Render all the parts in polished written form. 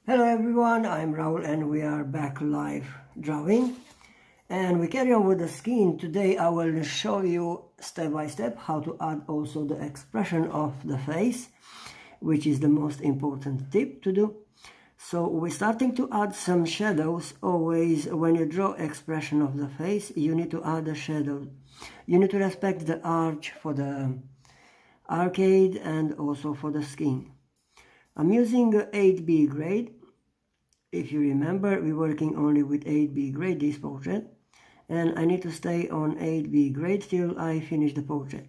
Hello everyone, I'm Raul and we are back live drawing and we carry on with the skin. Today I will show you step by step how to add also the expression of the face, which is the most important tip to do. So we're starting to add some shadows. Always when you draw expression of the face, you need to add a shadow. You need to respect the arch for the arcade and also for the skin. I'm using 8B grade. If you remember, we're working only with 8B grade this portrait, and I need to stay on 8B grade till I finish the portrait.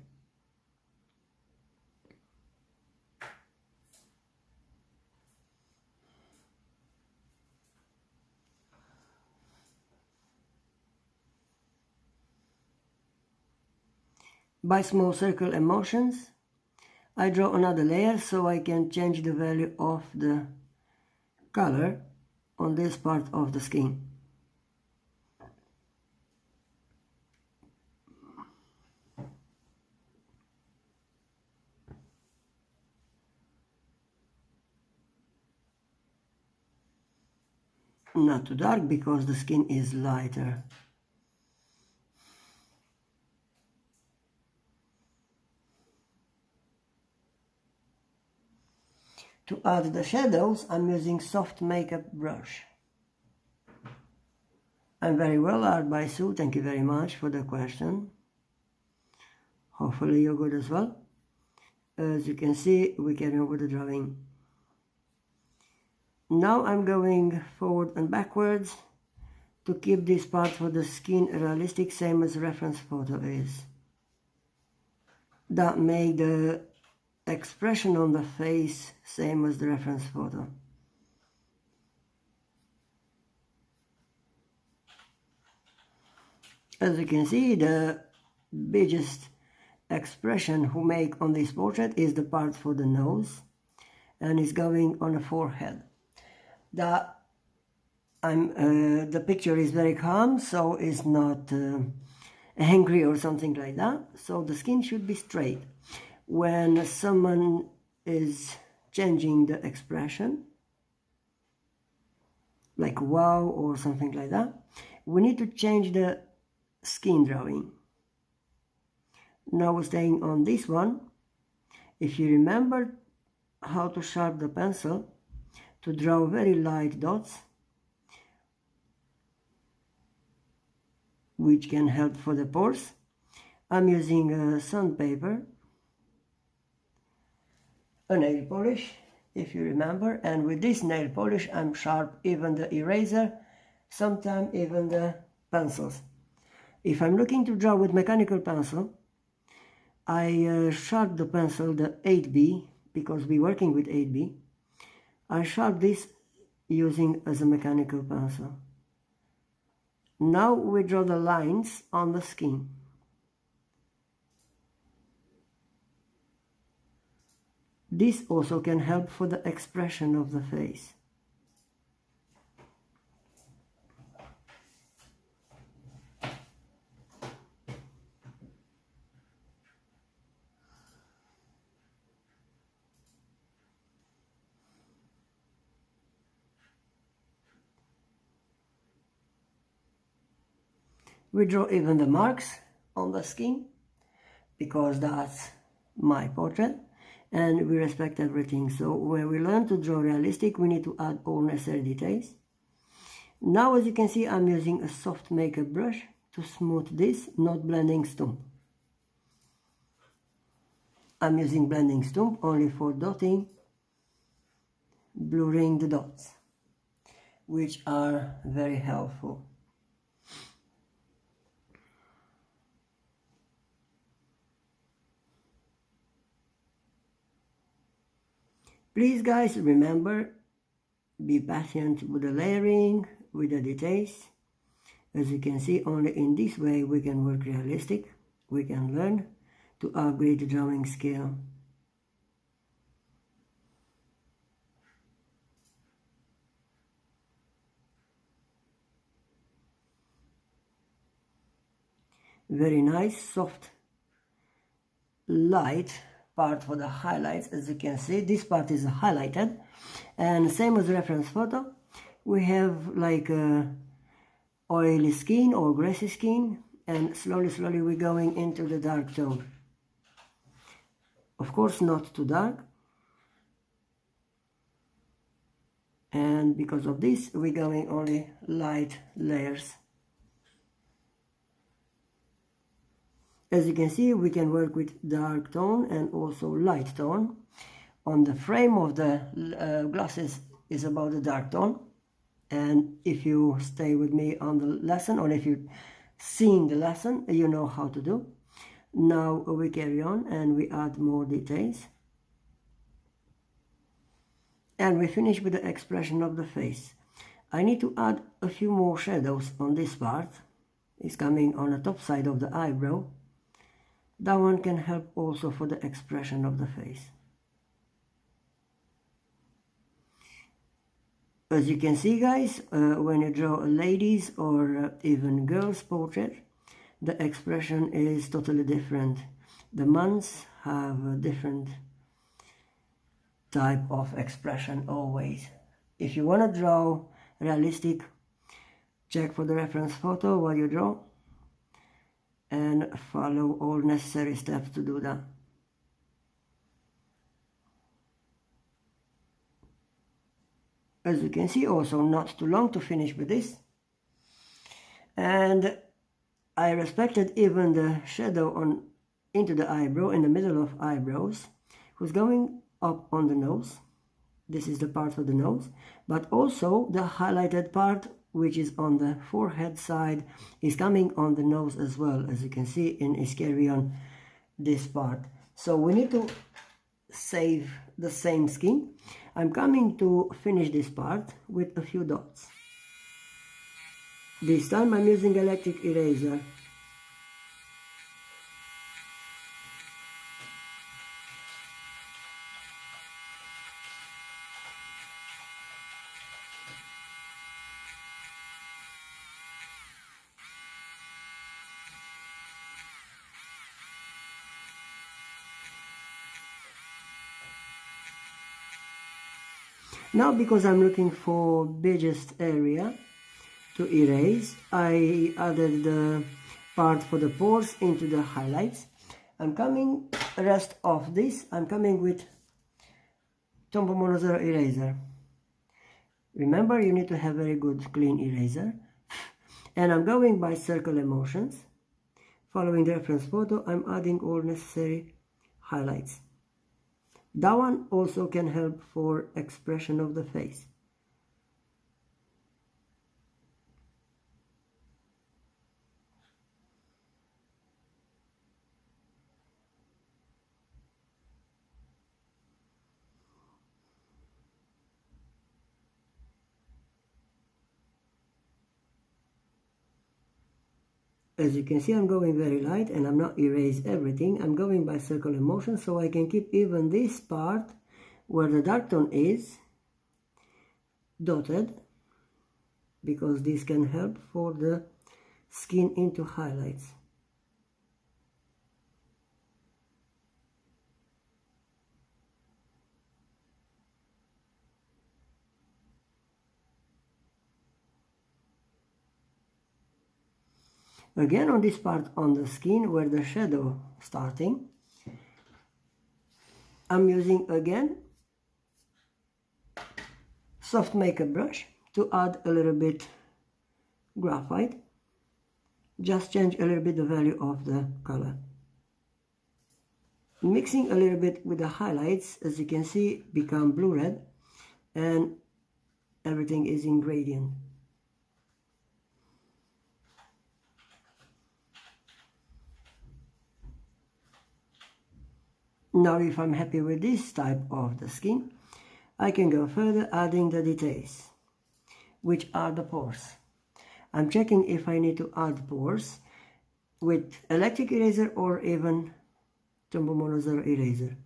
By small circle and motions, I draw another layer so I can change the value of the color on this part of the skin. Not too dark because the skin is lighter. To add the shadows, I'm using soft makeup brush. I'm very well, Art by Sue. Thank you very much for the question. Hopefully you're good as well. As you can see, we carry on with the drawing. Now I'm going forward and backwards to keep this part for the skin realistic, same as reference photo is. That made the expression on the face same as the reference photo. As you can see, the biggest expression who make on this portrait is the part for the nose, and is going on the forehead. The picture is very calm, so it's not angry or something like that, so the skin should be straight. When someone is changing the expression, like wow or something like that, we need to change the skin drawing. Now we're staying on this one. If you remember how to sharpen the pencil to draw very light dots, which can help for the pores, I'm using sandpaper, a nail polish, if you remember, and with this nail polish I'm sharp even the eraser, sometimes even the pencils. If I'm looking to draw with mechanical pencil, I sharp the pencil, the 8B, because we're working with 8B. I sharp this using as a mechanical pencil. Now we draw the lines on the skin. This also can help for the expression of the face. We draw even the marks on the skin, because that's my portrait, and we respect everything. So when we learn to draw realistic, we need to add all necessary details. Now, as you can see, I'm using a soft makeup brush to smooth this, not blending stump. I'm using blending stump only for dotting, blurring the dots, which are very helpful. Please guys, remember, be patient with the layering, with the details. As you can see, only in this way we can work realistic. We can learn to upgrade the drawing skill. Very nice, soft, light part for the highlights. As you can see, this part is highlighted, and same as the reference photo, we have like a oily skin or grassy skin, and slowly we're going into the dark tone. Of course, not too dark. And because of this, we're going only light layers. As you can see, we can work with dark tone and also light tone. On the frame of the glasses is about the dark tone. And if you stay with me on the lesson, or if you've seen the lesson, you know how to do. Now we carry on and we add more details. And we finish with the expression of the face. I need to add a few more shadows on this part. It's coming on the top side of the eyebrow. That one can help also for the expression of the face. As you can see, guys, when you draw a lady's or even girl's portrait, the expression is totally different. The months have a different type of expression always. If you want to draw realistic, check for the reference photo while you draw and follow all necessary steps to do that. As you can see, also not too long to finish with this. And I respected even the shadow into the eyebrow, in the middle of eyebrows, who's going up on the nose. This is the part of the nose, but also the highlighted part, which is on the forehead side, is coming on the nose as well, as you can see in Iskerion, this part. So we need to save the same skin. I'm coming to finish this part with a few dots. This time I'm using electric eraser. Now, because I'm looking for biggest area to erase, I added the part for the pores into the highlights. I'm coming, rest of this, I'm coming with Tombow Mono 0 eraser. Remember, you need to have very good clean eraser. And I'm going by circle emotions. Following the reference photo, I'm adding all necessary highlights. That one also can help for expression of the face. As you can see, I'm going very light and I'm not erase everything. I'm going by circle emotion, so I can keep even this part where the dark tone is dotted, because this can help for the skin into highlights. Again, on this part on the skin where the shadow starting, I'm using again soft makeup brush to add a little bit graphite. Just change a little bit the value of the color. Mixing a little bit with the highlights, as you can see, become blue red, and everything is in gradient. Now, if I'm happy with this type of the skin, I can go further, adding the details, which are the pores. I'm checking if I need to add pores with electric eraser or even Tombow Mono 0 eraser.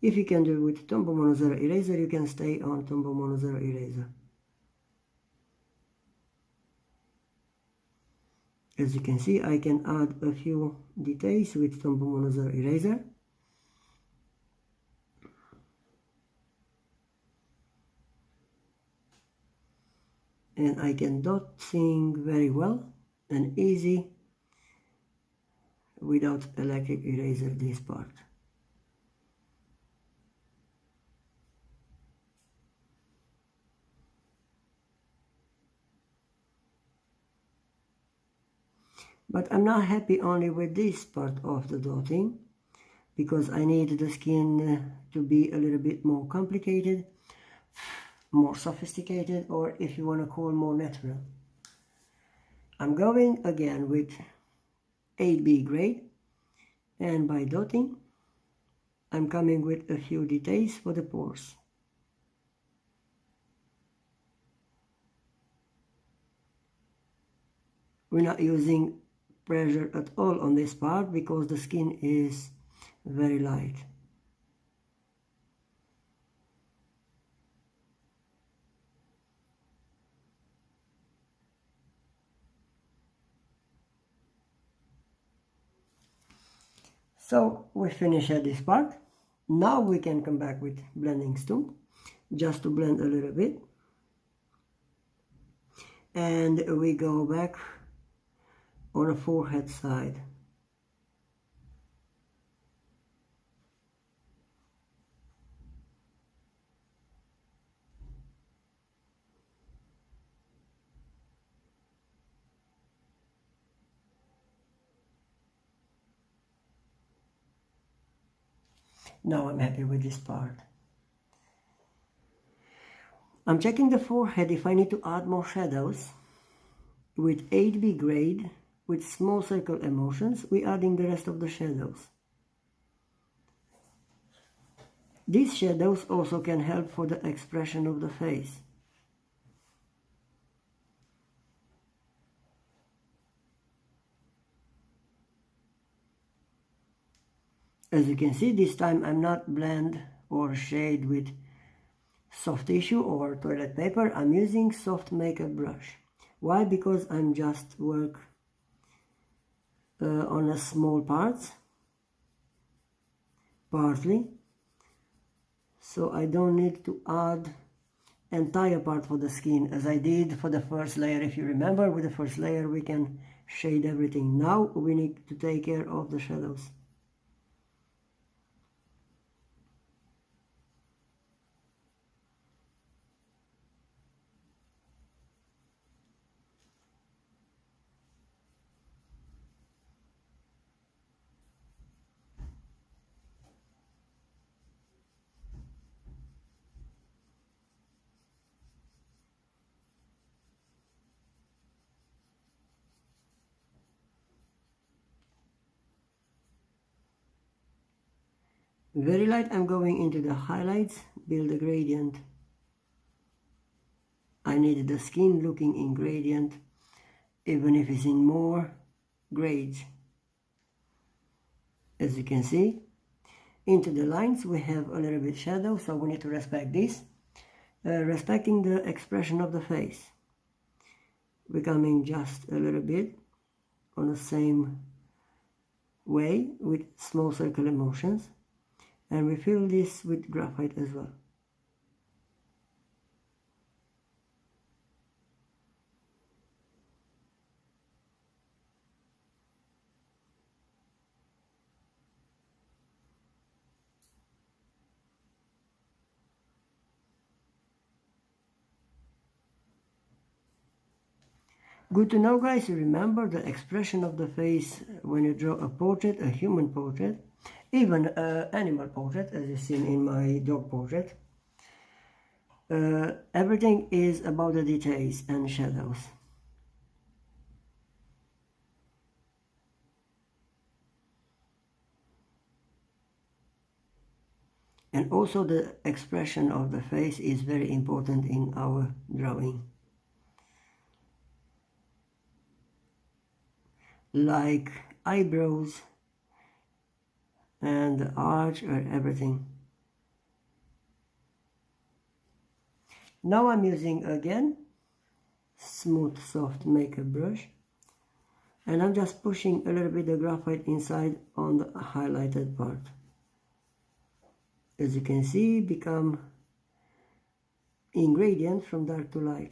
If you can do it with Tombow Mono 0 eraser, you can stay on Tombow Mono 0 eraser. As you can see, I can add a few details with Tombow Mono 0 eraser. and I can dot things very well and easy without electric eraser this part. But I'm not happy only with this part of the dotting, because I need the skin to be a little bit more complicated, more sophisticated, or if you want to call more natural. I'm going again with 8B grade, and by dotting I'm coming with a few details for the pores. We're not using pressure at all on this part because the skin is very light. So we finish at this part. Now we can come back with blending tool just to blend a little bit, and we go back on the forehead side. Now I'm happy with this part. I'm checking the forehead if I need to add more shadows. With 8B grade, with small circle emotions, we're adding the rest of the shadows. These shadows also can help for the expression of the face. As you can see, this time I'm not blend or shade with soft tissue or toilet paper. I'm using soft makeup brush. Why? Because I'm just work on a small parts, partly, so I don't need to add entire part for the skin as I did for the first layer. If you remember, with the first layer we can shade everything. Now we need to take care of the shadows. Very light, I'm going into the highlights, build a gradient. I need the skin looking in gradient, even if it's in more grades. As you can see, into the lines we have a little bit shadow, so we need to respect this. Respecting the expression of the face. We're coming just a little bit on the same way with small circle emotions. And we fill this with graphite as well. Good to know, guys. Remember the expression of the face when you draw a portrait, a human portrait, even an animal portrait, as you've seen in my dog portrait. Everything is about the details and shadows. And also the expression of the face is very important in our drawing. Like eyebrows and the arch or everything. Now I'm using again smooth soft makeup brush, and I'm just pushing a little bit of graphite inside on the highlighted part. As you can see, become ingredient from dark to light.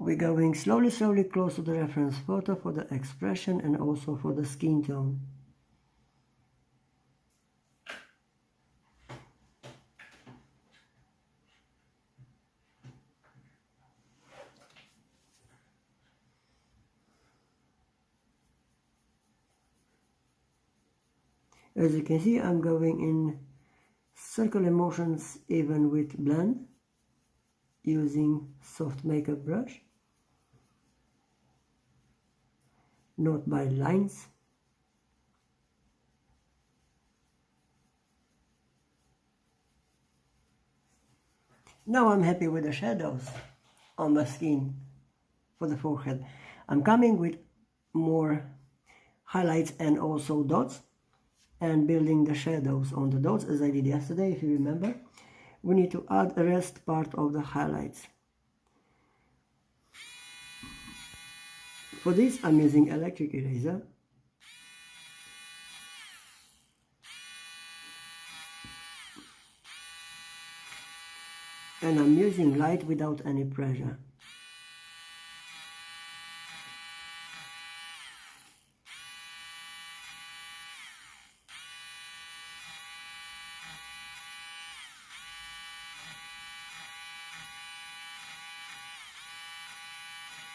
we're going slowly close to the reference photo for the expression and also for the skin tone. As you can see, I'm going in circular motions even with blend, using soft makeup brush, not by lines. Now I'm happy with the shadows on the skin for the forehead. I'm coming with more highlights and also dots, and building the shadows on the dots as I did yesterday. If you remember, we need to add the rest part of the highlights. For this I'm using electric eraser, and I'm using light without any pressure.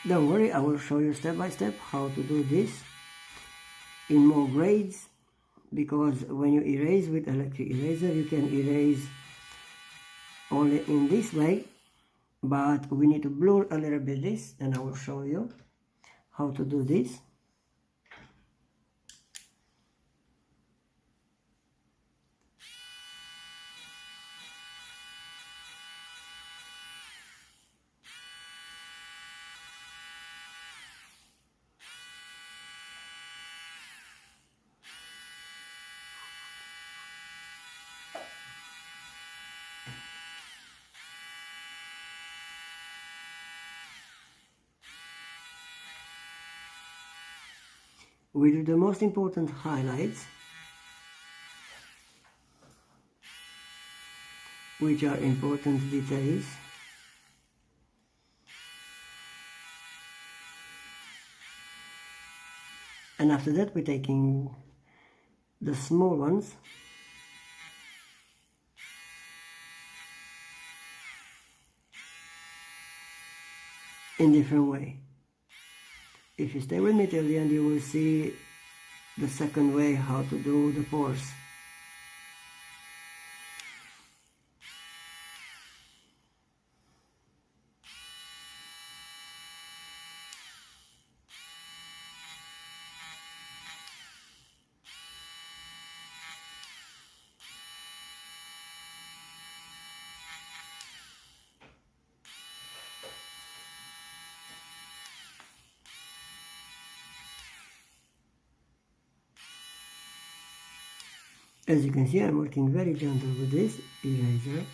Don't worry, I will show you step by step how to do this in more grades, because when you erase with electric eraser you can erase only in this way, but we need to blur a little bit this, and I will show you how to do this. We do the most important highlights, which are important details. And after that we're taking the small ones in different way. If you stay with me till the end, you will see the second way how to do the pores. As you can see, I'm working very gentle with this eraser.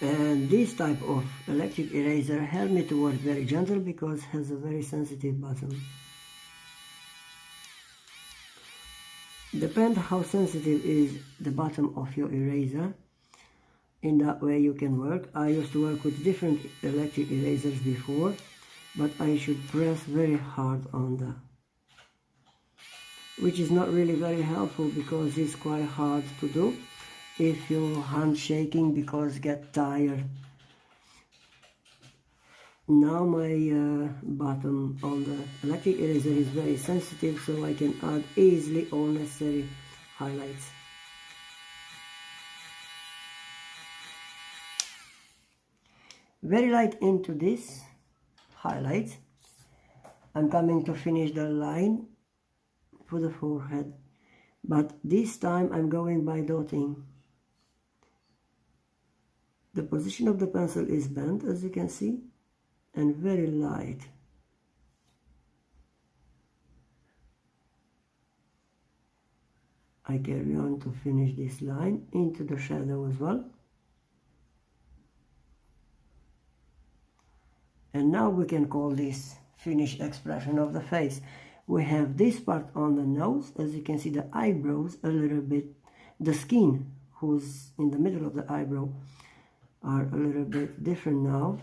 And this type of electric eraser helped me to work very gentle because it has a very sensitive bottom. Depends how sensitive is the bottom of your eraser. In that way you can work. I used to work with different electric erasers before, but I should press very hard on the, which is not really very helpful because it's quite hard to do if your hand shaking because get tired. Now my bottom on the electric eraser is very sensitive, so I can add easily all necessary highlights. Very light into this highlights. I'm coming to finish the line for the forehead, but this time I'm going by dotting. The position of the pencil is bent, as you can see, and very light. I carry on to finish this line into the shadow as well. And now we can call this finished expression of the face. We have this part on the nose, as you can see the eyebrows a little bit, the skin who's in the middle of the eyebrow are a little bit different now.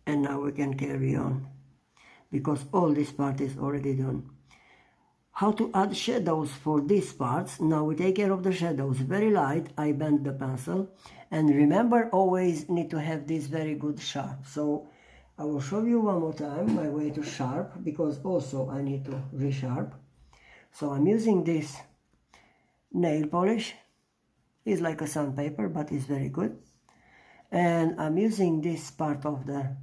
And now we can carry on, because all this part is already done. How to add shadows for these parts? Now we take care of the shadows. Very light, I bend the pencil. And remember, always need to have this very good sharp. So I will show you one more time my way to sharp, because also I need to resharp. So I'm using this nail polish. It's like a sandpaper, but it's very good. And I'm using this part of the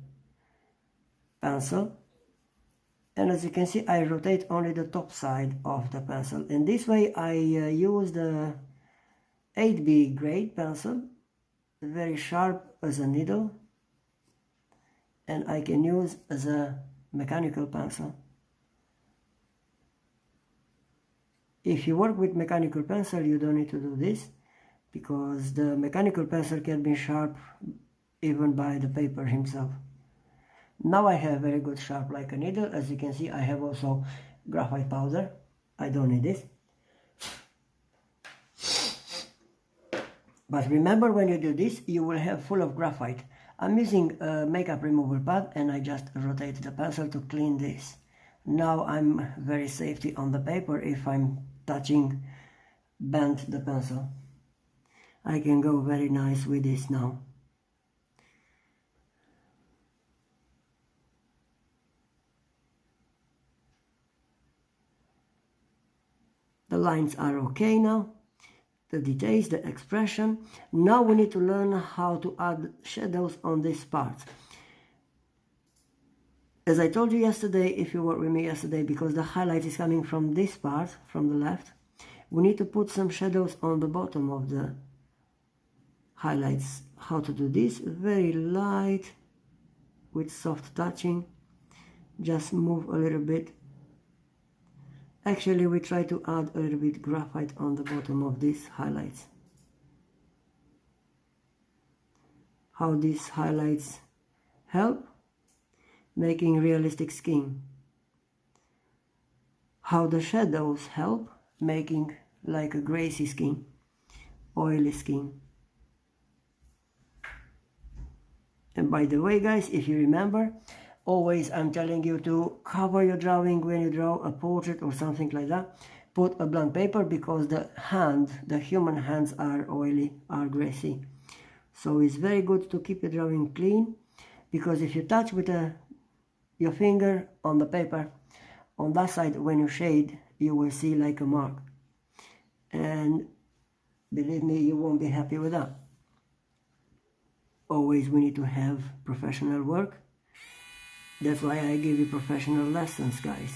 pencil, and as you can see, I rotate only the top side of the pencil. In this way I use the 8B grade pencil, very sharp as a needle, and I can use as a mechanical pencil. If you work with mechanical pencil, you don't need to do this, because the mechanical pencil can be sharp even by the paper himself. Now I have very good sharp like a needle. As you can see, I have also graphite powder. I don't need this. But remember, when you do this, you will have full of graphite. I'm using a makeup removal pad, and I just rotate the pencil to clean this. Now I'm very safety on the paper. If I'm touching, bend the pencil, I can go very nice with this now. The lines are okay now, the details, the expression. Now we need to learn how to add shadows on this part. As I told you yesterday, if you were with me yesterday, because the highlight is coming from this part, from the left, we need to put some shadows on the bottom of the highlights. How to do this? Very light, with soft touching. Just move a little bit. Actually, we try to add a little bit graphite on the bottom of these highlights. How these highlights help? Making realistic skin. How the shadows help? Making like a greasy skin, oily skin. And by the way, guys, if you remember, always I'm telling you to cover your drawing when you draw a portrait or something like that. Put a blank paper, because the human hands are oily, are greasy. So it's very good to keep your drawing clean, because if you touch with your finger on the paper, on that side when you shade, you will see like a mark. And believe me, you won't be happy with that. Always we need to have professional work. That's why I give you professional lessons, guys.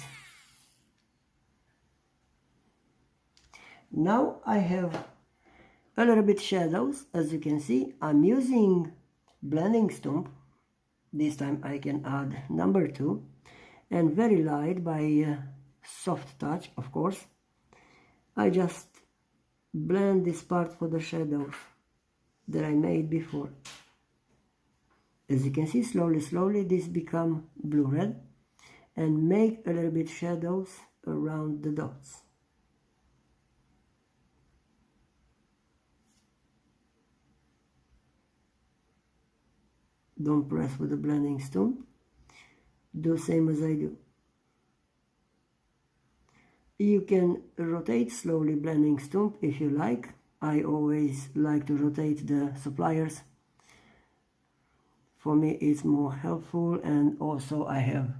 Now I have a little bit shadows. As you can see, I'm using blending stump. This time I can add number 2, and very light by soft touch, of course. I just blend this part for the shadows that I made before. As you can see, slowly this become blue-red, and make a little bit shadows around the dots. Don't press with the blending stump. Do same as I do. You can rotate slowly blending stump if you like. I always like to rotate the suppliers. For me it's more helpful, and also I have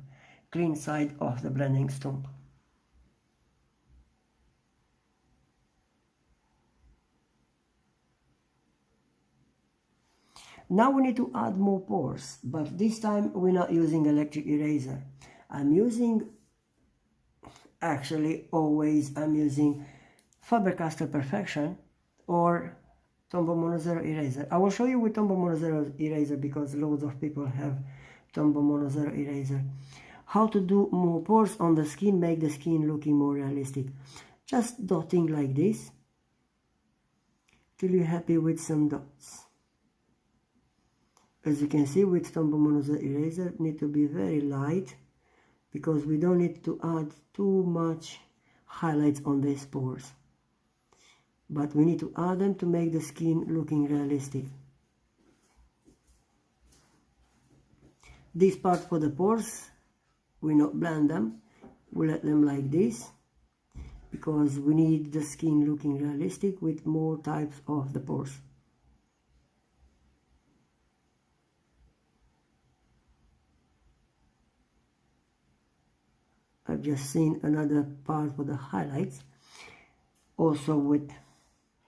clean side of the blending stump. Now we need to add more pores, but this time we're not using electric eraser. I'm using, actually always I'm using Faber-Castell Perfection or Tombow Mono Zero eraser. I will show you with Tombow Mono Zero eraser, because loads of people have Tombow Mono Zero eraser. How to do more pores on the skin, make the skin looking more realistic. Just dotting like this till you're happy with some dots. As you can see, with Tombow monozer eraser, need to be very light because we don't need to add too much highlights on these pores. But we need to add them to make the skin looking realistic. These parts for the pores, we not blend them, we let them like this, because we need the skin looking realistic with more types of the pores. I've just seen another part for the highlights, also with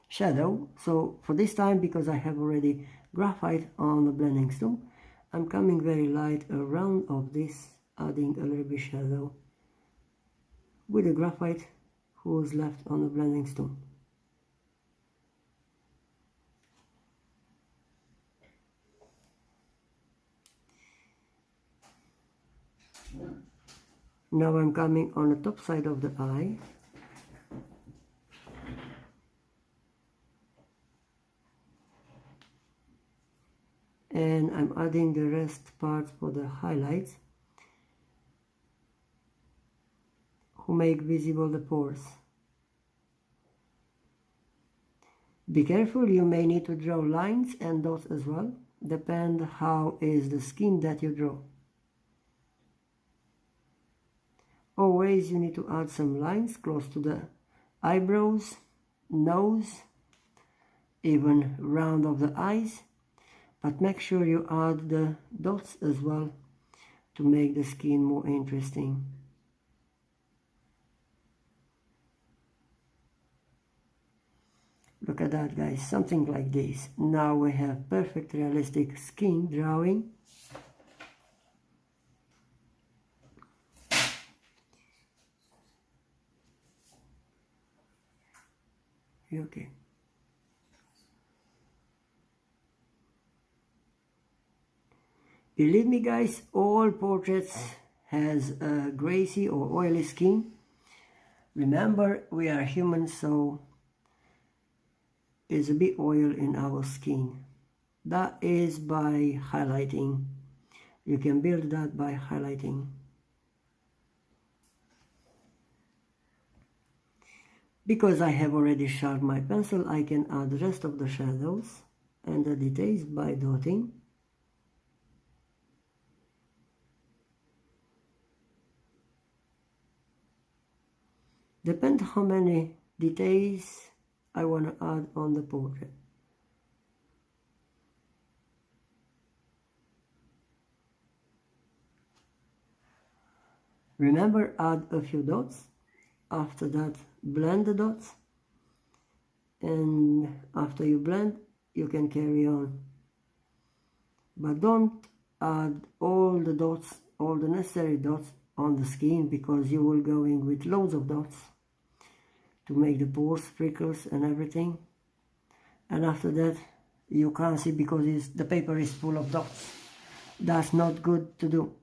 shadow. So for this time, because I have already graphite on the blending stone, I'm coming very light around of this, adding a little bit shadow with the graphite who's left on the blending stone. Now I'm coming on the top side of the eye. And I'm adding the rest parts for the highlights who make visible the pores. Be careful, you may need to draw lines and dots as well, depend how is the skin that you draw. Always you need to add some lines close to the eyebrows, nose, even round of the eyes, but make sure you add the dots as well to make the skin more interesting. Look at that, guys, something like this. Now we have perfect realistic skin drawing. Okay. Believe me, guys, all portraits has a greasy or oily skin. Remember, we are humans, so there's a bit oil in our skin. That is by highlighting. You can build that by highlighting. Because I have already sharpened my pencil, I can add the rest of the shadows and the details by dotting. Depends how many details I want to add on the portrait. Remember, add a few dots. After that, blend the dots. And after you blend, you can carry on. But don't add all the dots, all the necessary dots on the skin, because you will go in with loads of dots to make the pores, freckles and everything. And after that, you can't see because the paper is full of dots. That's not good to do.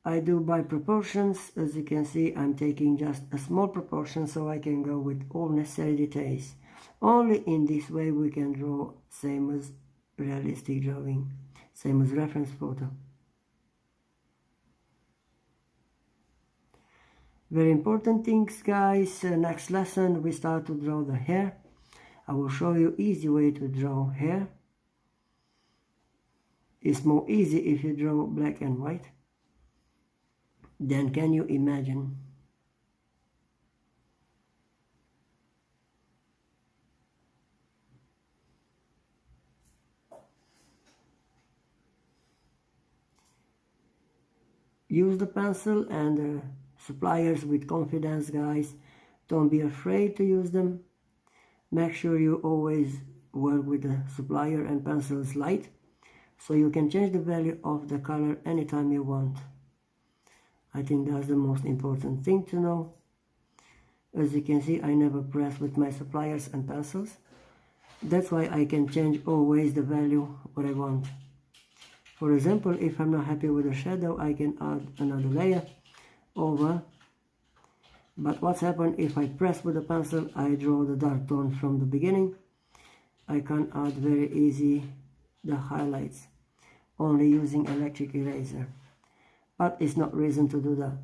I do by proportions. As you can see, I'm taking just a small proportion so I can go with all necessary details. Only in this way we can draw same as realistic drawing, same as reference photo. Very important things, guys. Next lesson we start to draw the hair. I will show you easy way to draw hair. It's more easy if you draw black and white. Then can you imagine? Use the pencil and the suppliers with confidence, guys. Don't be afraid to use them. Make sure you always work with the supplier and pencils light, so you can change the value of the color anytime you want. I think that's the most important thing to know. As you can see, I never press with my suppliers and pencils. That's why I can change always the value what I want. For example, if I'm not happy with the shadow, I can add another layer over. But what's happened if I press with the pencil, I draw the dark tone from the beginning. I can add very easy the highlights. only using electric eraser, but it's not reason to do that.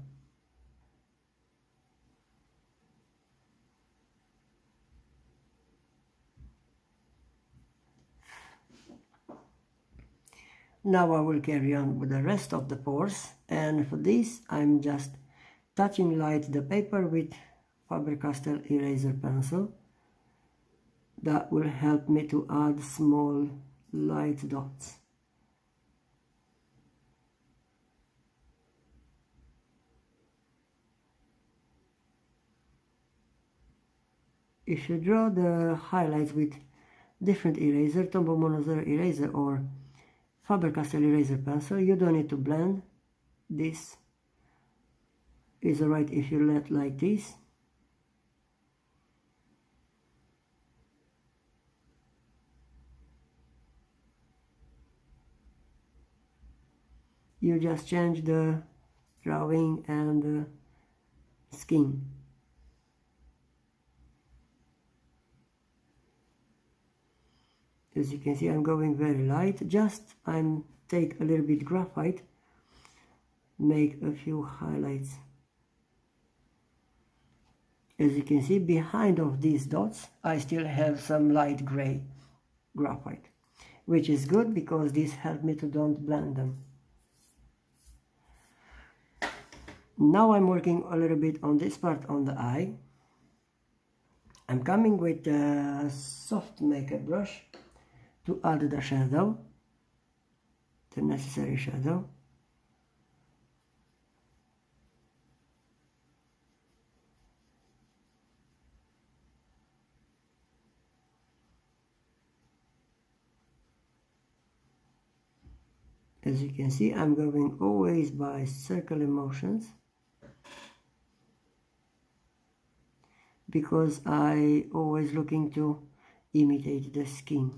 Now I will carry on with the rest of the pores, and for this I'm just touching light the paper with Faber-Castell eraser pencil. That will help me to add small light dots. If you draw the highlights with different eraser, Tombow monozero eraser or Faber-Castell eraser pencil, you don't need to blend. This is alright if you let like this. You just change the drawing and the skin. As you can see, I'm going very light. Just take a little bit graphite, make a few highlights. As you can see, behind of these dots I still have some light gray graphite, which is good because this helps me to don't blend them. Now I'm working a little bit on this part on the eye. I'm coming with a soft makeup brush to add the shadow, the necessary shadow. As you can see, I'm going always by circular motions because I always looking to imitate the skin.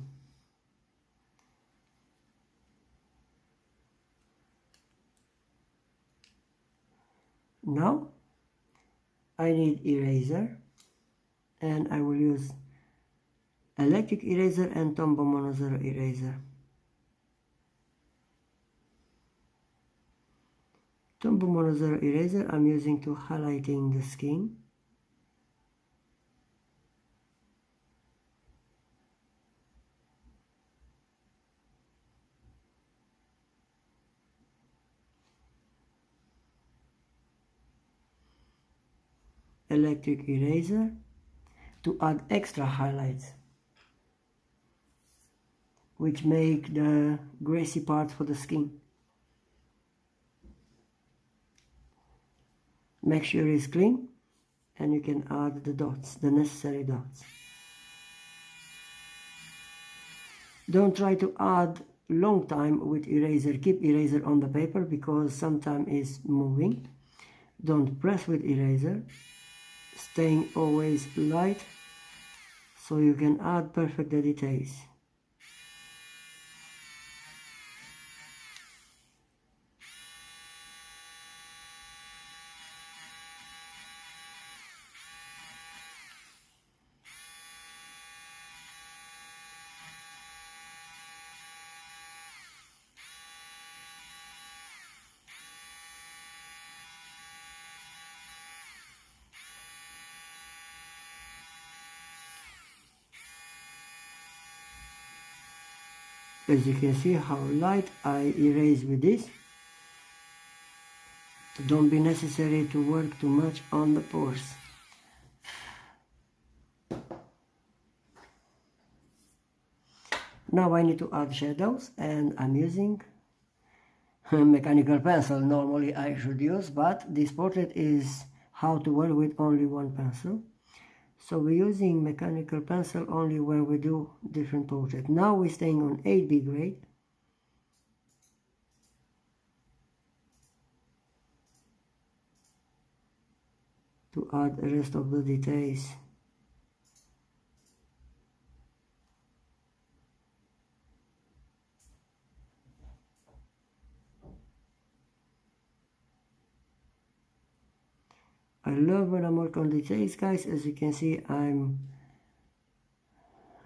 Now I need eraser, and I will use electric eraser and Tombow monozero eraser. Tombow monozero eraser I'm using to highlighting the skin. Electric eraser to add extra highlights, which make the greasy part for the skin. Make sure it's clean, and you can add the dots, the necessary dots. Don't try to add long time with eraser. Keep eraser on the paper because sometimes it's moving. Don't press with eraser. Staying always light so you can add perfect the details. As you can see how light I erase with this. Don't be necessary to work too much on the pores. Now I need to add shadows, and I'm using a mechanical pencil. Normally I should use, but this portrait is how to work with only one pencil. So we're using mechanical pencil only when we do different portraits. Now we're staying on 8B grade. To add the rest of the details. I love when I work on details, guys. As you can see, I'm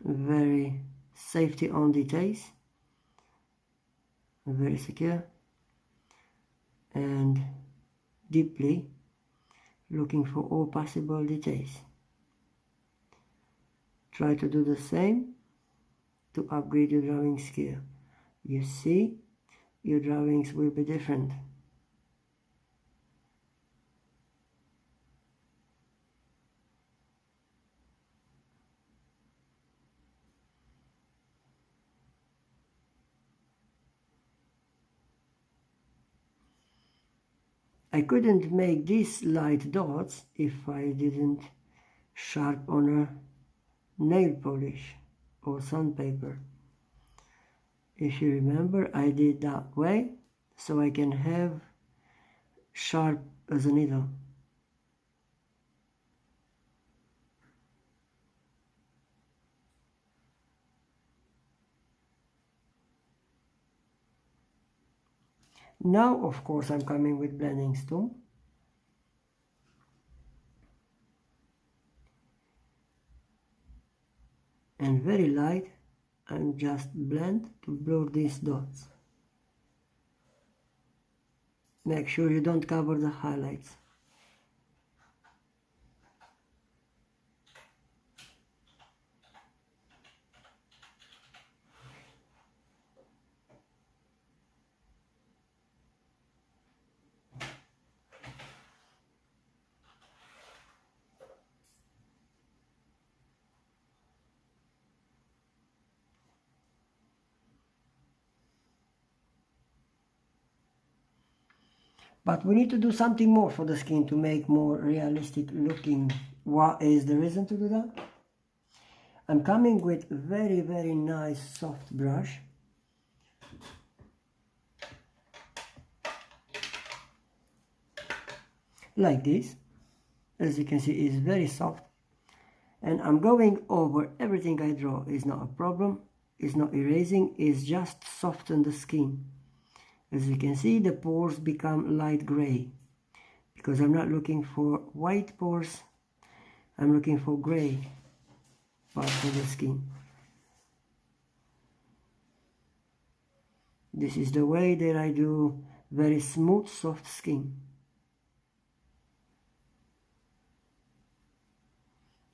very safety on details. very secure and deeply looking for all possible details. Try to do the same to upgrade your drawing skill. You see, your drawings will be different. I couldn't make these light dots if I didn't sharp on a nail polish or sandpaper. If you remember, I did that way so I can have sharp as a needle. Now, of course, I'm coming with blending tool. And very light, and just blend to blur these dots. Make sure you don't cover the highlights. But we need to do something more for the skin to make more realistic looking. What is the reason to do that? I'm coming with very nice soft brush. Like this. As you can see, it's very soft. And I'm going over everything I draw. It's not a problem. It's not erasing. It's just soften the skin. As you can see, the pores become light gray because I'm not looking for white pores, I'm looking for gray parts of the skin. This is the way that I do very smooth, soft skin.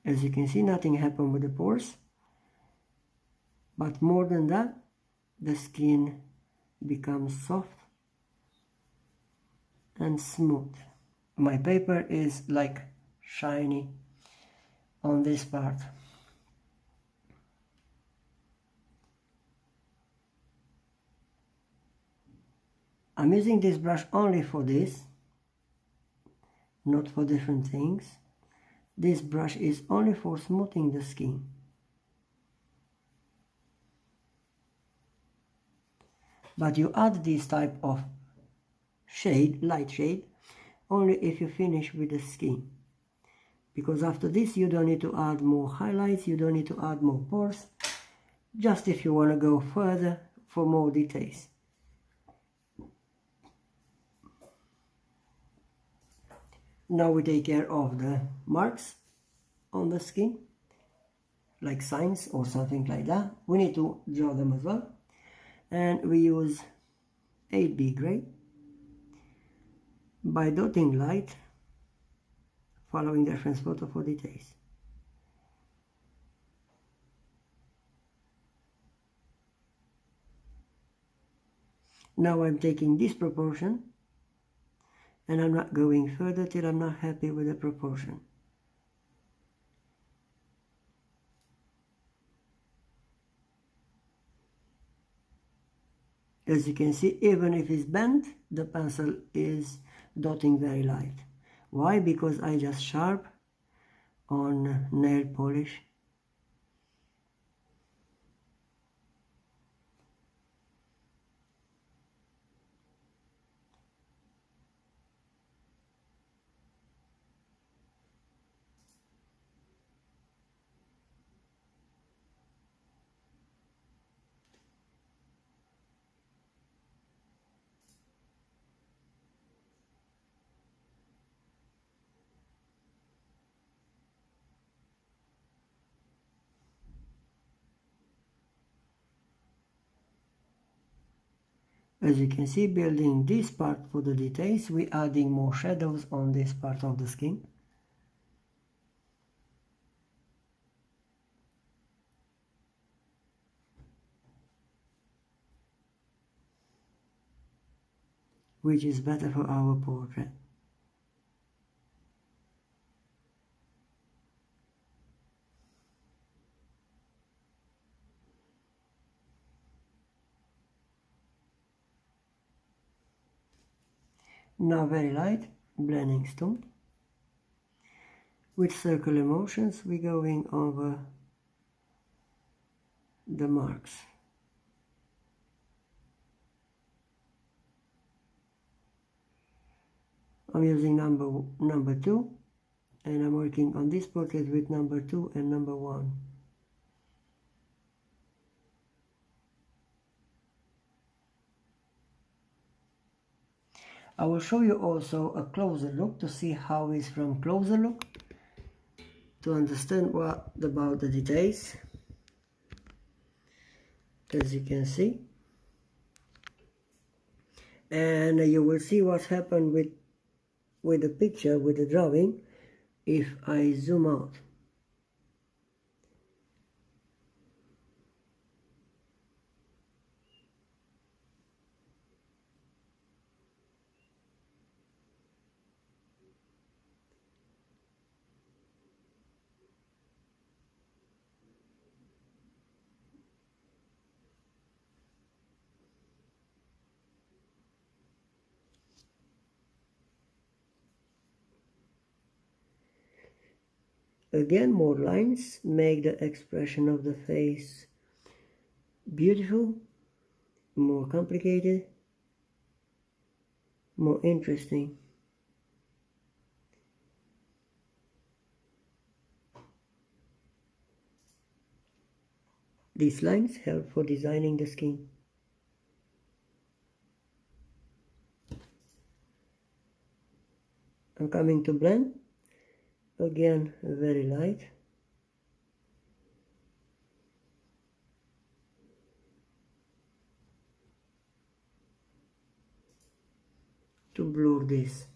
As you can see, nothing happened with the pores, but more than that, the skin becomes soft and smooth. My paper is like shiny on this part. I'm using this brush only for this, not for different things. This brush is only for smoothing the skin. But you add this type of shade, light shade, only if you finish with the skin. Because after this you don't need to add more highlights, you don't need to add more pores, just if you want to go further for more details. Now we take care of the marks on the skin, like signs or something like that. We need to draw them as well. And we use 8B gray by dotting light, following the reference photo for details. Now I'm taking this proportion and I'm not going further till I'm not happy with the proportion. As you can see, even if it's bent, the pencil is dotting very light. Why? Because I just sharp on nail polish. As you can see, building this part for the details, we're adding more shadows on this part of the skin. Which is better for our portrait. Now very light, blending stone. With circular motions, we're going over the marks. I'm using number 2, and I'm working on this portrait with number 2 and number 1. I will show you also a closer look to see how it's from closer look, to understand what about the details. As you can see, and you will see what's happened with the picture, with the drawing, if I zoom out. Again, more lines make the expression of the face beautiful, more complicated, more interesting. These lines help for designing the skin. I'm coming to blend. Again, very light. To blur this.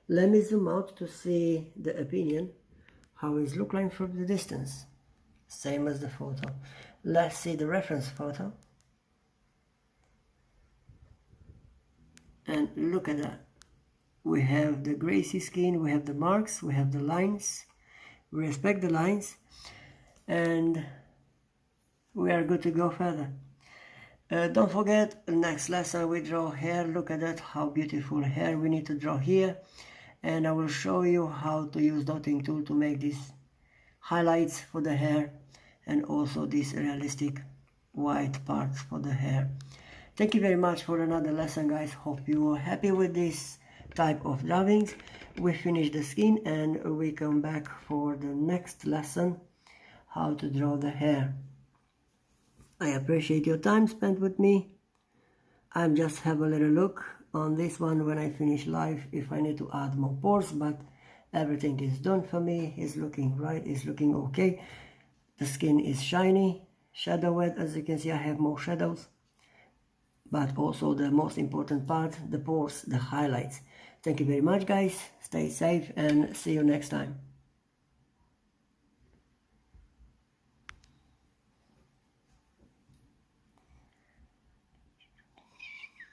Let me zoom out to see the opinion, how it looks like from the distance. Same as the photo. Let's see the reference photo. And look at that. We have the graysy skin, we have the marks, we have the lines. We respect the lines, and we are good to go further. Don't forget, next lesson we draw hair. Look at that, how beautiful hair we need to draw here. And I will show you how to use dotting tool to make these highlights for the hair, and also these realistic white parts for the hair. Thank you very much for another lesson, guys. Hope you are happy with this type of drawings. We finish the skin and we come back for the next lesson, how to draw the hair. I appreciate your time spent with me. I'm just have a little look on this one when I finish live if I need to add more pores, but everything is done for me. It's looking right, it's looking okay. The skin is shiny, shadowed. As you can see, I have more shadows, but also the most important part, the pores, the highlights. Thank you very much, guys. Stay safe and see you next time.